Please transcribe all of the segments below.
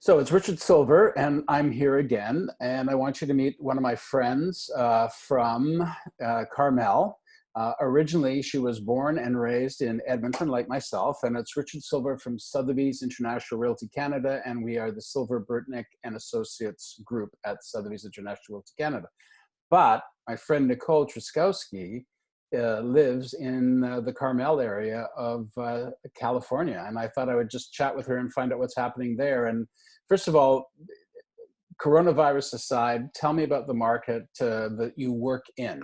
So it's Richard Silver, and I'm here again. And I want you to meet one of my friends from Carmel. Originally, she was born and raised in Edmonton, like myself. And it's Richard Silver from Sotheby's International Realty Canada, and we are the Silver, Burtnick and Associates group at Sotheby's International Realty Canada. But my friend Nicole Truszkowski lives in the Carmel area of California. And I thought I would just chat with her and find out what's happening there. And first of all, coronavirus aside, tell me about the market that you work in.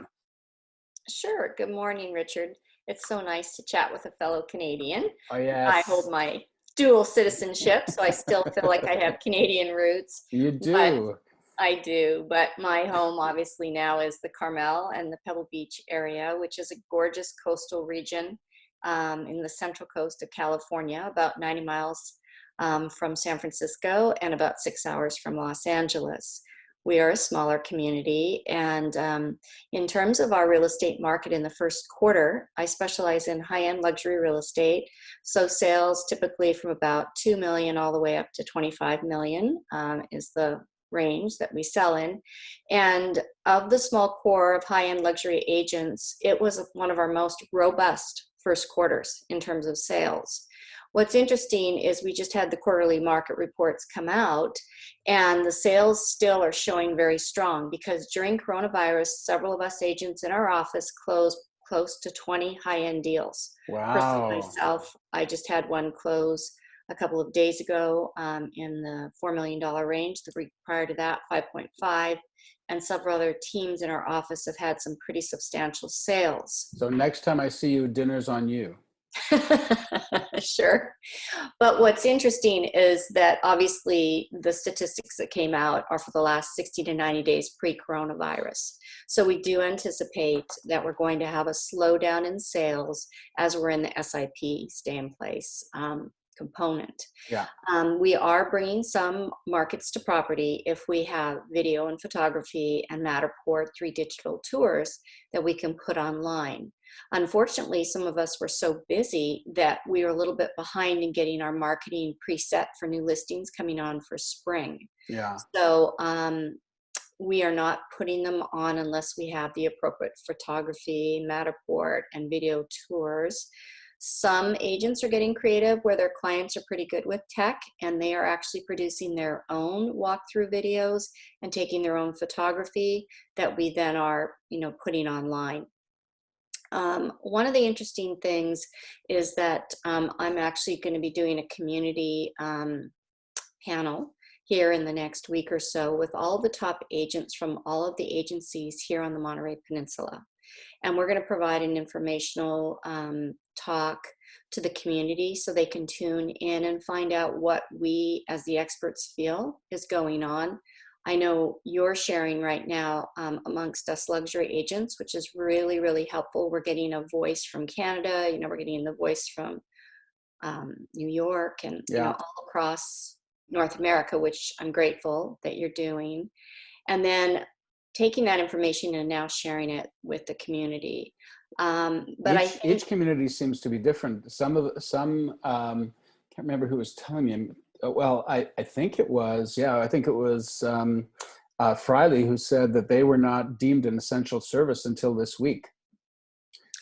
Sure. Good morning, Richard. It's so nice to chat with a fellow Canadian. Oh, yes. I hold my dual citizenship, so I still feel like I have Canadian roots. You do. I do, but my home obviously now is the Carmel and the Pebble Beach area, which is a gorgeous coastal region in the central coast of California, about 90 miles from San Francisco and about 6 hours from Los Angeles. We are a smaller community, and in terms of our real estate market in the first quarter, I specialize in high-end luxury real estate, so sales typically from about 2 million all the way up to 25 million is the range that we sell in. And of the small core of high-end luxury agents, it was one of our most robust first quarters in terms of sales. What's interesting is we just had the quarterly market reports come out, and the sales still are showing very strong because during coronavirus, several of us agents in our office closed close to 20 high-end deals. Wow. Personally, myself, I just had one close a couple of days ago in the $4 million range. The week prior to that, 5.5, and several other teams in our office have had some pretty substantial sales. So next time I see you, dinner's on you. Sure. But what's interesting is that obviously the statistics that came out are for the last 60 to 90 days pre-coronavirus. So we do anticipate that we're going to have a slowdown in sales as we're in the SIP stay in place component. Yeah. We are bringing some markets to property if we have video and photography and Matterport 3 digital tours that we can put online. Unfortunately, some of us were so busy that we were a little bit behind in getting our marketing preset for new listings coming on for spring. Yeah. So we are not putting them on unless we have the appropriate photography, Matterport, and video tours. Some agents are getting creative where their clients are pretty good with tech, and they are actually producing their own walkthrough videos and taking their own photography that we then are, putting online. One of the interesting things is that I'm actually going to be doing a community panel here in the next week or so with all the top agents from all of the agencies here on the Monterey Peninsula. And we're going to provide an informational talk to the community so they can tune in and find out what we as the experts feel is going on. I know you're sharing right now amongst us luxury agents, which is really, really helpful. We're getting a voice from Canada, we're getting the voice from New York and all across North America, which I'm grateful that you're doing. And then taking that information and now sharing it with the community. But each community seems to be different. Some can't remember who was telling me. Well, I think it was Friley who said that they were not deemed an essential service until this week.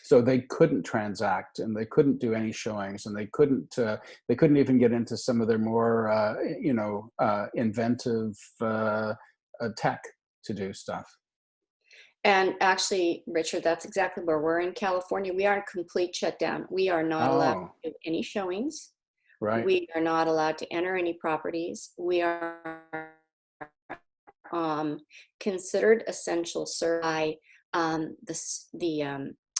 So they couldn't transact and they couldn't do any showings, and they couldn't even get into some of their more inventive tech to do stuff. And actually, Richard, that's exactly where we're in California. We are in complete shutdown. We are not allowed to do any showings. Right. We are not allowed to enter any properties. We are considered essential by the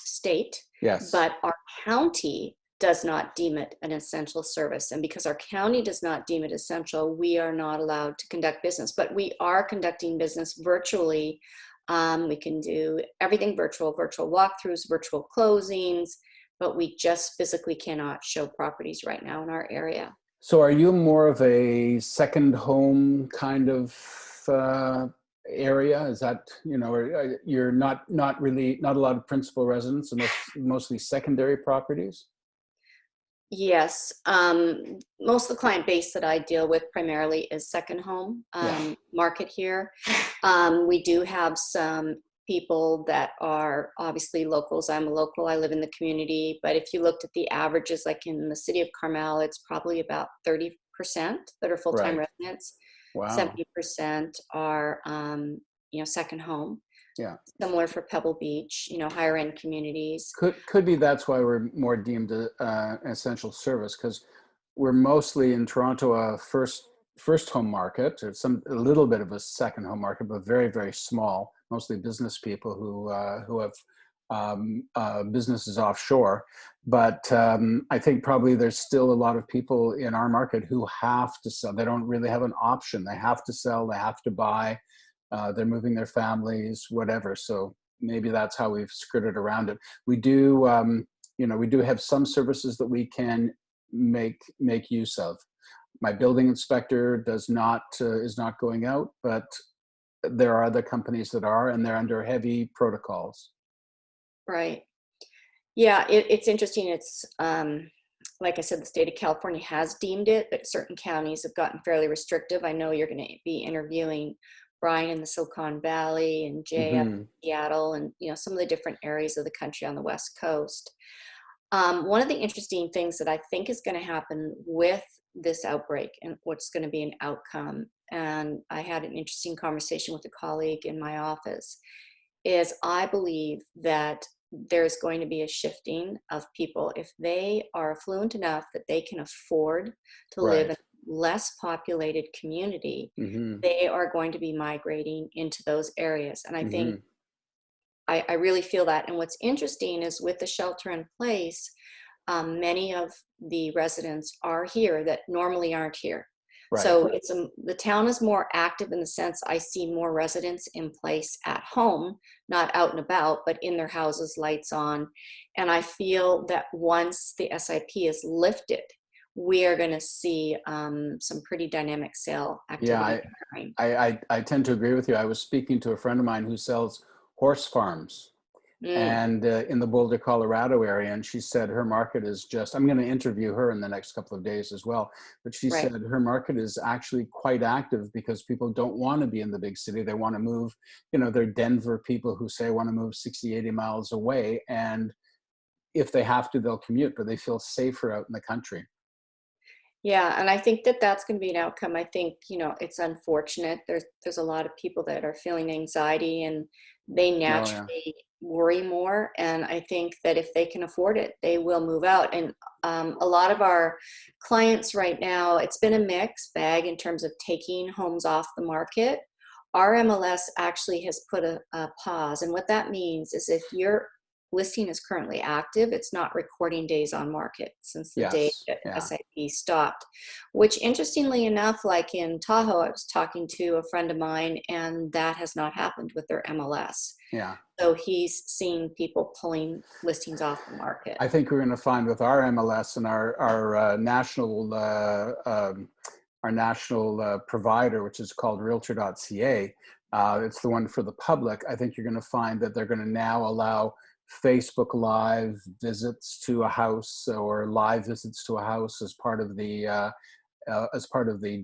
state. Yes. But our county does not deem it an essential service. And because our county does not deem it essential, we are not allowed to conduct business. But we are conducting business virtually. We can do everything virtual walkthroughs, virtual closings, but we just physically cannot show properties right now in our area. So are you more of a second home kind of area? Is that, or you're not a lot of principal residents and mostly secondary properties? Yes. Most of the client base that I deal with primarily is second home Yeah. market here. We do have some people that are obviously locals. I'm a local. I live in the community. But if you looked at the averages, like in the city of Carmel, it's probably about 30% that are full-time Right. residents. Wow. 70% are, second home. Yeah. Similar for Pebble Beach, higher end communities. Could be that's why we're more deemed an essential service, because we're mostly in Toronto a first home market, or a little bit of a second home market, but very, very small. Mostly business people who have businesses offshore. But I think probably there's still a lot of people in our market who have to sell. They don't really have an option. They have to sell. They have to buy. They're moving their families, whatever. So maybe that's how we've skirted around it. We do, we do have some services that we can make use of. My building inspector is not going out, but there are other companies that are, and they're under heavy protocols. Right. Yeah, it's interesting. It's like I said, the state of California has deemed it, but certain counties have gotten fairly restrictive. I know you're going to be interviewing Brian in the Silicon Valley and Jay up Mm-hmm. in Seattle, and some of the different areas of the country on the West Coast. One of the interesting things that I think is going to happen with this outbreak and what's going to be an outcome, and I had an interesting conversation with a colleague in my office, is I believe that there's going to be a shifting of people. If they are affluent enough that they can afford to live in Right. a less populated community, Mm-hmm. they are going to be migrating into those areas. And I think Mm-hmm. I really feel that. And what's interesting is with the shelter in place, many of the residents are here that normally aren't here. Right. So the town is more active in the sense I see more residents in place at home, not out and about, but in their houses, lights on. And I feel that once the SIP is lifted, we are going to see some pretty dynamic sale Yeah, activity occurring. I tend to agree with you. I was speaking to a friend of mine who sells horse farms, Mm, and in the Boulder, Colorado area, and she said her market is just, I'm going to interview her in the next couple of days as well, but she right. said her market is actually quite active because people don't want to be in the big city. They want to move, they're Denver people who say want to move 60, 80 miles away, and if they have to, they'll commute, but they feel safer out in the country. Yeah, and I think that that's going to be an outcome. I think, it's unfortunate. There's a lot of people that are feeling anxiety and they Oh yeah. naturally worry more. And I think that if they can afford it, they will move out. And a lot of our clients right now, it's been a mixed bag in terms of taking homes off the market. Our MLS actually has put a pause. And what that means is if your listing is currently active, it's not recording days on market since the day Yes. that Yeah. SIP stopped, which interestingly enough, like in Tahoe, I was talking to a friend of mine and that has not happened with their MLS. Yeah. So he's seeing people pulling listings off the market. I think we're going to find with our MLS and our national provider, which is called Realtor.ca. It's the one for the public. I think you're going to find that they're going to now allow Facebook Live visits to a house or live visits to a house as part of the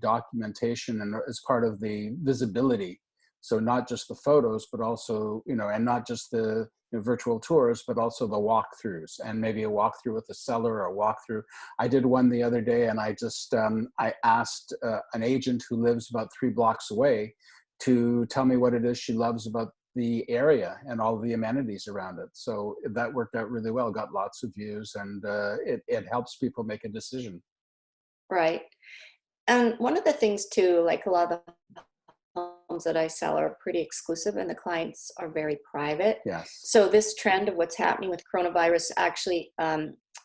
documentation and as part of the visibility. So not just the photos, but also, and not just the virtual tours, but also the walkthroughs, and maybe a walkthrough with the seller or a walkthrough. I did one the other day, and I just I asked an agent who lives about 3 blocks away to tell me what it is she loves about the area and all the amenities around it. So that worked out really well. Got lots of views, and it helps people make a decision. Right. And one of the things too, like a lot of the homes that I sell are pretty exclusive and the clients are very private. Yes. So this trend of what's happening with coronavirus actually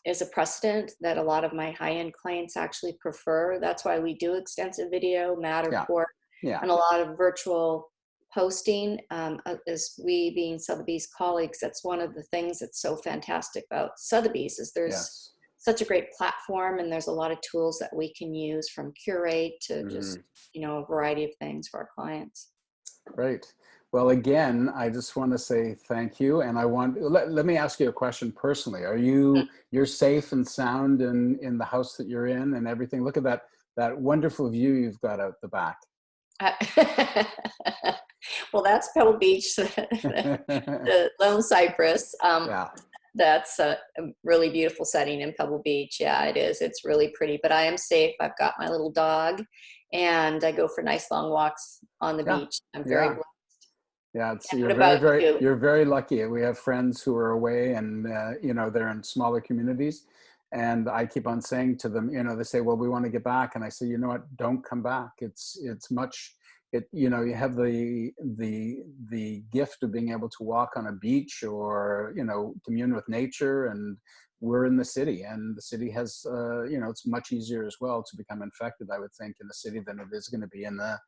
is a precedent that a lot of my high-end clients actually prefer. That's why we do extensive video, Yeah. Matterport, Yeah. and a lot of virtual posting. As we being Sotheby's colleagues, that's one of the things that's so fantastic about Sotheby's is there's Yes. such a great platform and there's a lot of tools that we can use from curate to Mm-hmm. just a variety of things for our clients. Great. Well, again, I just want to say thank you. And let me ask you a question personally. You're safe and sound in the house that you're in and everything? Look at that wonderful view you've got out the back. Well, that's Pebble Beach, the Lone Cypress. Yeah. That's a really beautiful setting in Pebble Beach. Yeah, it is. It's really pretty, but I am safe. I've got my little dog and I go for nice long walks on the Yeah. beach. I'm very Yeah. blessed. Yeah, And what about you? you're very lucky. We have friends who are away and, they're in smaller communities. And I keep on saying to them, they say, well, we want to get back. And I say, you know what, don't come back. You have the gift of being able to walk on a beach or, commune with nature. And we're in the city, and the city has, it's much easier as well to become infected, I would think, in the city than it is going to be in the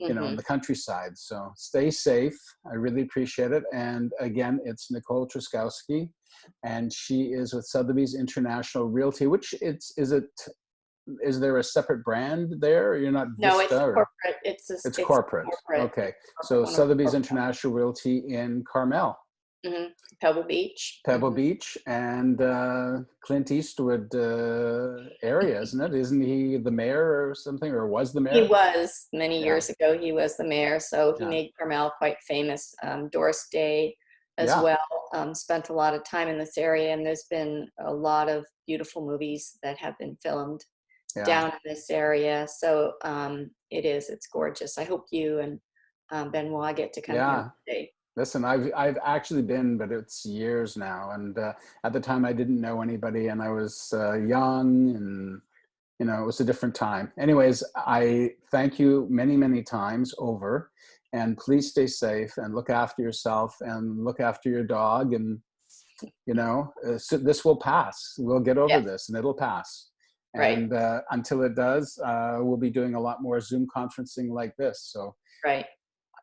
in the countryside. So stay safe. I really appreciate it. And again, it's Nicole Truszkowski, and she is with Sotheby's International Realty, which is there a separate brand there? You're not No, it's Vista or? corporate. It's corporate. Okay. So Sotheby's International Realty in Carmel. Pebble Beach. Pebble Beach and Clint Eastwood area, isn't it? Isn't he the mayor or something, or was the mayor? He was many years ago. He was the mayor, so he Yeah. made Carmel quite famous. Doris Day, as Yeah. well, spent a lot of time in this area, and there's been a lot of beautiful movies that have been filmed down in this area. So it's gorgeous. I hope you and Benoit get to come here today. Listen, I've actually been, but it's years now. And at the time, I didn't know anybody, and I was young, and it was a different time. Anyways, I thank you many, many times over, and please stay safe and look after yourself and look after your dog. And so this will pass. We'll get over this, and it'll pass. And until it does, we'll be doing a lot more Zoom conferencing like this. So. Right.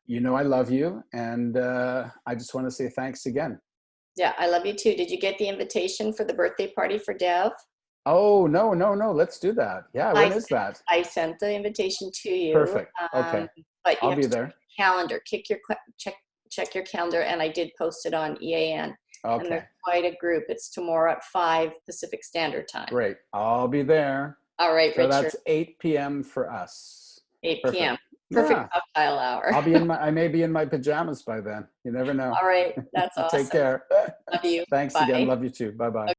I love you, and I just want to say thanks again. Yeah, I love you too. Did you get the invitation for the birthday party for Dev? Oh, no. Let's do that. Yeah, when is that? I sent the invitation to you. Perfect. Okay. But I'll be there. Calendar. Check your calendar, and I did post it on EAN. Okay. And there's quite a group. It's tomorrow at 5 Pacific Standard Time. Great. I'll be there. All right, so Richard. That's 8 p.m. for us. 8 p.m. Perfect cocktail hour. I may be in my pajamas by then. You never know. All right. That's awesome. Take care. Love you. Thanks Bye. again. Love you too. Bye-bye. Okay.